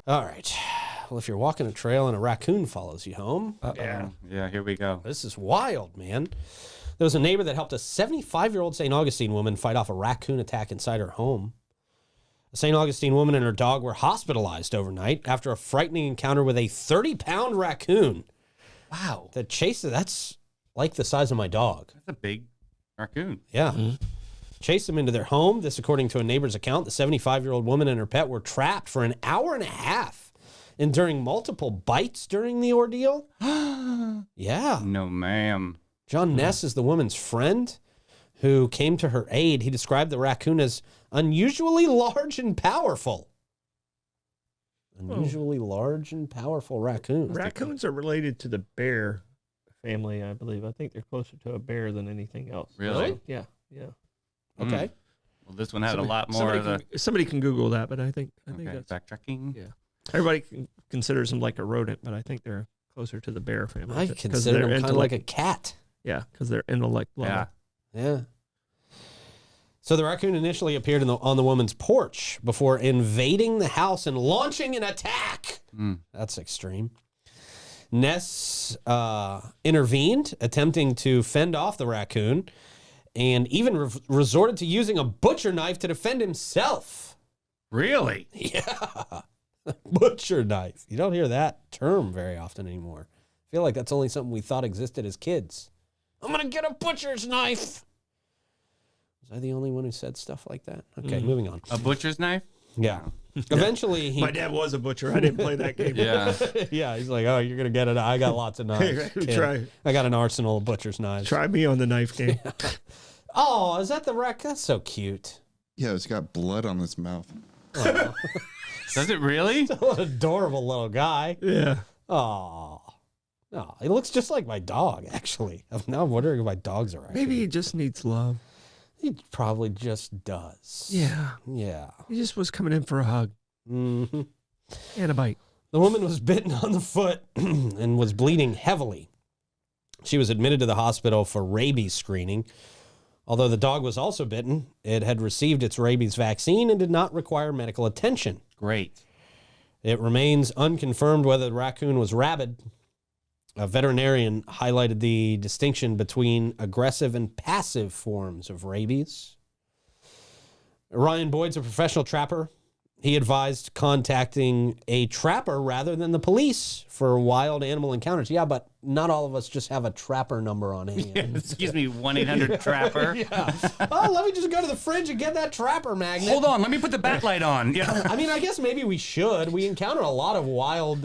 All right. Well, if you're walking a trail and a raccoon follows you home. Yeah, here we go. This is wild, man. There was a neighbor that helped a 75-year-old St. Augustine woman fight off a raccoon attack inside her home. A St. Augustine woman and her dog were hospitalized overnight after a frightening encounter with a 30-pound raccoon. Wow. That chased, that's like the size of my dog. That's a big raccoon. Yeah. Mm-hmm. Chased them into their home. This, according to a neighbor's account, the 75-year-old woman and her pet were trapped for an hour and a half, enduring multiple bites during the ordeal. Yeah. No, ma'am. John Ness is the woman's friend who came to her aid. He described the raccoon as unusually large and powerful. Unusually large and powerful raccoon. Raccoons are related to the bear family, I believe. I think they're closer to a bear than anything else. Really? Yeah. Okay. Well, this one had a lot more of the... Somebody can Google that, but I think that's... Backtracking? Yeah. Everybody considers them like a rodent, but I think they're closer to the bear family. I consider them kind of like a cat. Yeah, because they're intellect level. Yeah. So the raccoon initially appeared on the woman's porch before invading the house and launching an attack. That's extreme. Ness intervened, attempting to fend off the raccoon, and even resorted to using a butcher knife to defend himself. Really? Yeah. Butcher knife. You don't hear that term very often anymore. I feel like that's only something we thought existed as kids. I'm going to get a butcher's knife. Was I the only one who said stuff like that? Okay, moving on. A butcher's knife? Yeah. Eventually, my dad was a butcher. I didn't play that game. Yeah. Yeah, he's like, oh, you're going to get it. I got lots of knives. Try. I got an arsenal of butcher's knives. Try me on the knife game. Oh, is that the raccoon? That's so cute. Yeah, it's got blood on its mouth. Oh. Does it really? What an adorable little guy. Yeah. Oh. No, he looks just like my dog, actually. Now I'm wondering if my dogs are right. Maybe he just needs love. He probably just does. Yeah. Yeah. He just was coming in for a hug. Mm-hmm. And a bite. The woman was bitten on the foot and was bleeding heavily. She was admitted to the hospital for rabies screening. Although the dog was also bitten, it had received its rabies vaccine and did not require medical attention. Great. It remains unconfirmed whether the raccoon was rabid. A veterinarian highlighted the distinction between aggressive and passive forms of rabies. Ryan Boyd's a professional trapper. He advised contacting a trapper rather than the police for wild animal encounters. Yeah, but not all of us just have a trapper number on hand. Yeah, excuse me, 1-800-TRAPPER. Yeah. Oh, let me just go to the fridge and get that trapper magnet. Hold on, let me put the backlight on. Yeah. I mean, I guess maybe we should. We encounter a lot of wild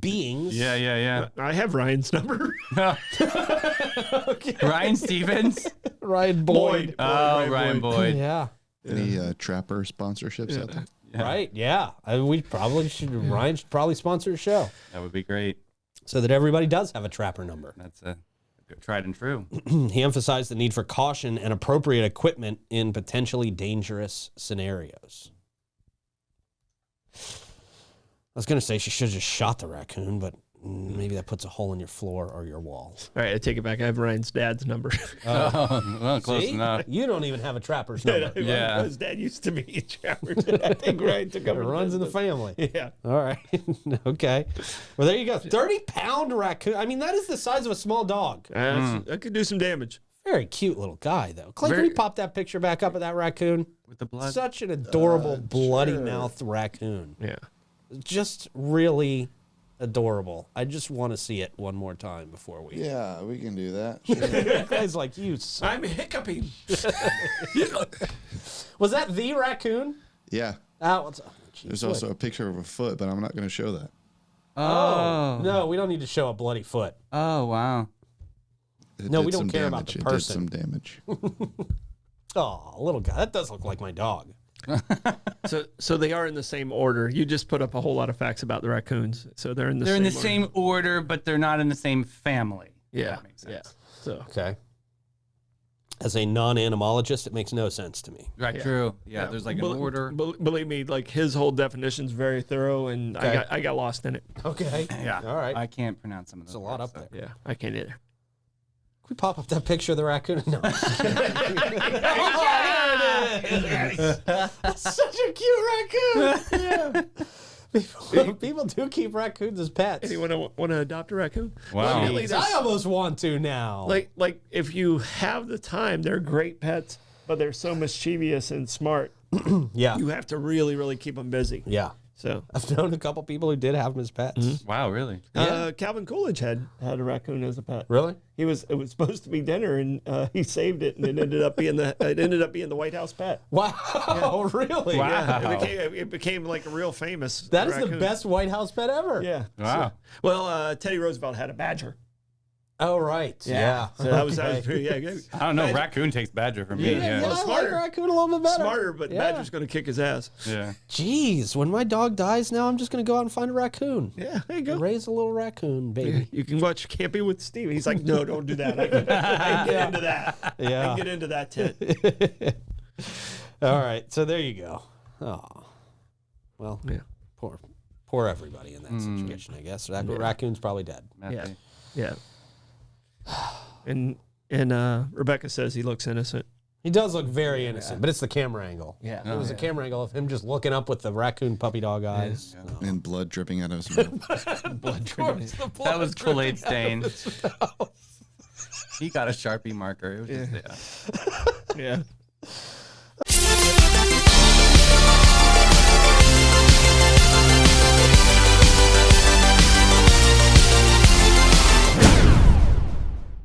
beings. Yeah. I have Ryan's number. Okay. Ryan Stevens? Ryan Boyd. Oh, Ryan Boyd. Yeah. Any trapper sponsorships out there? Yeah. Right, yeah. We probably should, Ryan should probably sponsor a show. That would be great. So that everybody does have a trapper number. That's a good, tried and true. He emphasized the need for caution and appropriate equipment in potentially dangerous scenarios. I was going to say she should have just shot the raccoon, but maybe that puts a hole in your floor or your wall. All right, I take it back. I have Ryan's dad's number. Well, close See? enough. You don't even have a trapper's number. Yeah. His dad used to be a trapper. I think Ryan took It over. runs in the family. Yeah. All right. Okay. Well, there you go. 30-pound raccoon. I mean, that is the size of a small dog. That could do some damage. Very cute little guy, though. Clay, can you pop that picture back up of that raccoon? With the blood? Such an adorable, bloody-mouthed raccoon. Yeah. Just really adorable. I just want to see it one more time before we... Yeah, we can do that. Sure. Guy's like, you son. I'm hiccuping. Was that the raccoon? Yeah. There's also a picture of a foot, but I'm not going to show that. Oh. No, we don't need to show a bloody foot. Oh, wow. No, we don't care about the person. It did some damage. Oh, little guy. That does look like my dog. So they are in the same order. You just put up a whole lot of facts about the raccoons. So they're in the same order, but they're not in the same family. Yeah. That makes sense. Yeah. So Okay. As a non-animalogist, it makes no sense to me. Right, true. Yeah, there's like an order. Believe me, like his whole definition's very thorough, and Okay. I got lost in it. Okay. Yeah. All right. I can't pronounce some of those. There's a lot words, up there. Yeah, I can't either. Can we pop up that picture of the raccoon? No. That's such a cute raccoon. Yeah. People do keep raccoons as pets. Anyone want to adopt a raccoon? Wow. Well, really, I almost want to now. like if you have the time, they're great pets, but they're so mischievous and smart. yeah. You have to really, really keep them busy. Yeah. So I've known a couple people who did have them as pets. Wow, really? Calvin Coolidge had a raccoon as a pet. Really? It was supposed to be dinner, and he saved it, and it ended up being the White House pet. Wow. Really? Wow. Yeah, it became like a real famous. That is the raccoon. best White House pet ever. Yeah. Wow. Well, Teddy Roosevelt had a badger. Oh, right. Yeah. So that was Okay. pretty. Yeah. I don't know. Raccoon takes badger from me. Yeah. Yeah. I like smarter. raccoon a little bit better. Smarter, but Yeah. badger's gonna kick his ass. Yeah. Jeez, when my dog dies now, I'm just going to go out and find a raccoon. Yeah, there you go. Raise a little raccoon, baby. You can watch Camping with Steve. He's like, no, don't do that. I can get into that. I Yeah. can get into that tit. All right. So there you go. Oh. Well, Yeah. poor everybody in that situation, I guess. Raccoon's probably dead. Yeah. Yeah. And Rebecca says he looks innocent. He does look very innocent, but it's the camera angle. Yeah. It was a camera angle of him just looking up with the raccoon puppy dog eyes. Yeah. And blood dripping out of his mouth. Blood dripping. That was Kool-Aid stain. He got a Sharpie marker. It was just, Yeah.